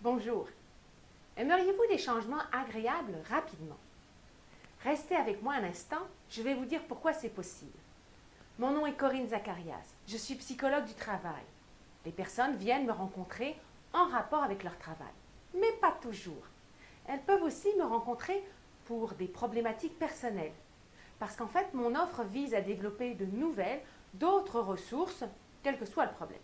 Bonjour. Aimeriez-vous des changements agréables rapidement? Restez avec moi un instant, je vais vous dire pourquoi c'est possible. Mon nom est Corinne Zacharias, je suis psychologue du travail. Les personnes viennent me rencontrer en rapport avec leur travail, mais pas toujours. Elles peuvent aussi me rencontrer pour des problématiques personnelles, parce qu'en fait, mon offre vise à développer de nouvelles, d'autres ressources, quel que soit le problème.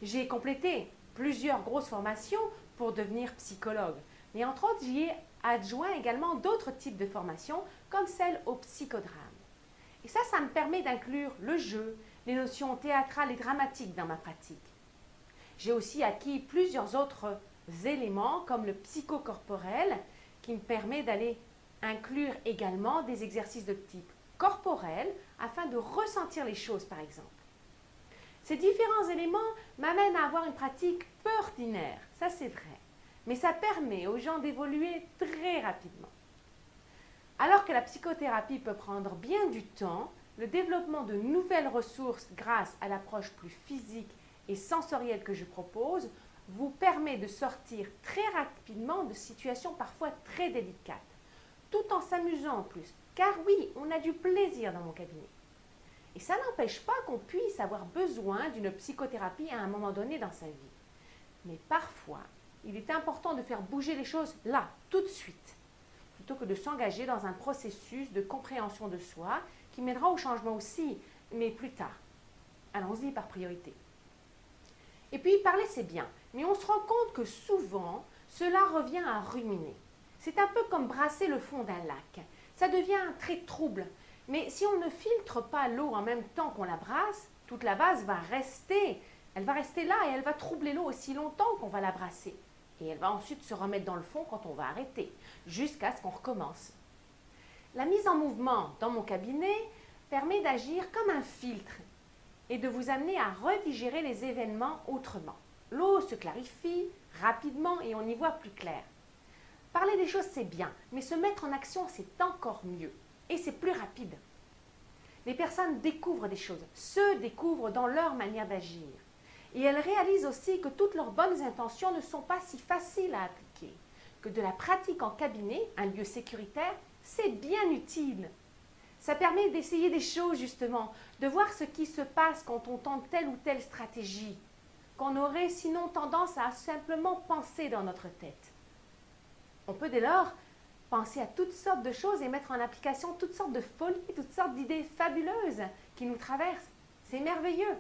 J'ai complété plusieurs grosses formations pour devenir psychologue, mais entre autres, j'y ai adjoint également d'autres types de formations, comme celle au psychodrame. Et ça me permet d'inclure le jeu, les notions théâtrales et dramatiques dans ma pratique. J'ai aussi acquis plusieurs autres éléments, comme le psychocorporel, qui me permet d'aller inclure également des exercices de type corporel, afin de ressentir les choses, par exemple. Ces différents éléments m'amènent à avoir une pratique peu ordinaire, ça c'est vrai, mais ça permet aux gens d'évoluer très rapidement. Alors que la psychothérapie peut prendre bien du temps, le développement de nouvelles ressources grâce à l'approche plus physique et sensorielle que je propose vous permet de sortir très rapidement de situations parfois très délicates, tout en s'amusant en plus, car oui, on a du plaisir dans mon cabinet. Et ça n'empêche pas qu'on puisse avoir besoin d'une psychothérapie à un moment donné dans sa vie. Mais parfois, il est important de faire bouger les choses là, tout de suite, plutôt que de s'engager dans un processus de compréhension de soi qui mènera au changement aussi, mais plus tard. Allons-y par priorité. Et puis, parler c'est bien, mais on se rend compte que souvent, cela revient à ruminer. C'est un peu comme brasser le fond d'un lac. Ça devient très trouble. Mais si on ne filtre pas l'eau en même temps qu'on la brasse, toute la base va rester. Elle va rester là et elle va troubler l'eau aussi longtemps qu'on va la brasser. Et elle va ensuite se remettre dans le fond quand on va arrêter, jusqu'à ce qu'on recommence. La mise en mouvement dans mon cabinet permet d'agir comme un filtre et de vous amener à redigérer les événements autrement. L'eau se clarifie rapidement et on y voit plus clair. Parler des choses, c'est bien, mais se mettre en action, c'est encore mieux. Et c'est plus rapide. Les personnes découvrent des choses, se découvrent dans leur manière d'agir. Et elles réalisent aussi que toutes leurs bonnes intentions ne sont pas si faciles à appliquer, que de la pratique en cabinet, un lieu sécuritaire, c'est bien utile. Ça permet d'essayer des choses justement, de voir ce qui se passe quand on tente telle ou telle stratégie, qu'on aurait sinon tendance à simplement penser dans notre tête. On peut dès lors penser à toutes sortes de choses et mettre en application toutes sortes de folies, toutes sortes d'idées fabuleuses qui nous traversent. C'est merveilleux.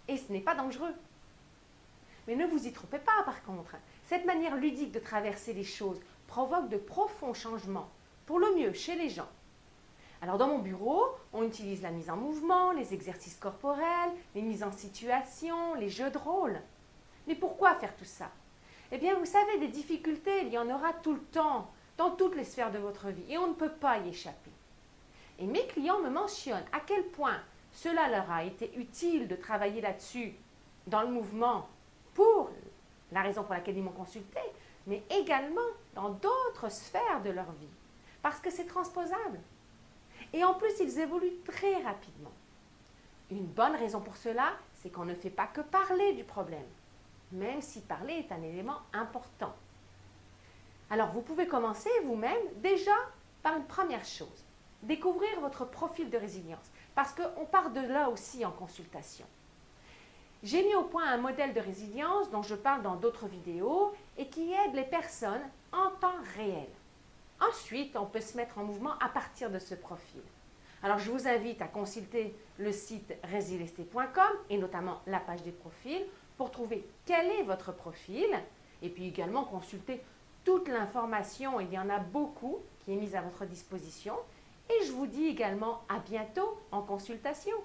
Et ce n'est pas dangereux. Mais ne vous y trompez pas par contre. Cette manière ludique de traverser les choses provoque de profonds changements, pour le mieux chez les gens. Alors dans mon bureau, on utilise la mise en mouvement, les exercices corporels, les mises en situation, les jeux de rôle. Mais pourquoi faire tout ça? Eh bien, vous savez, des difficultés, il y en aura tout le temps, dans toutes les sphères de votre vie, et on ne peut pas y échapper. Et mes clients me mentionnent à quel point cela leur a été utile de travailler là-dessus, dans le mouvement, pour la raison pour laquelle ils m'ont consulté, mais également dans d'autres sphères de leur vie, parce que c'est transposable. Et en plus, ils évoluent très rapidement. Une bonne raison pour cela, c'est qu'on ne fait pas que parler du problème, même si parler est un élément important. Alors, vous pouvez commencer vous-même déjà par une première chose, découvrir votre profil de résilience, parce qu'on part de là aussi en consultation. J'ai mis au point un modèle de résilience dont je parle dans d'autres vidéos et qui aide les personnes en temps réel. Ensuite, on peut se mettre en mouvement à partir de ce profil. Alors, je vous invite à consulter le site resilester.com et notamment la page des profils pour trouver quel est votre profil et puis également consulter toute l'information, il y en a beaucoup qui est mise à votre disposition. Et je vous dis également à bientôt en consultation.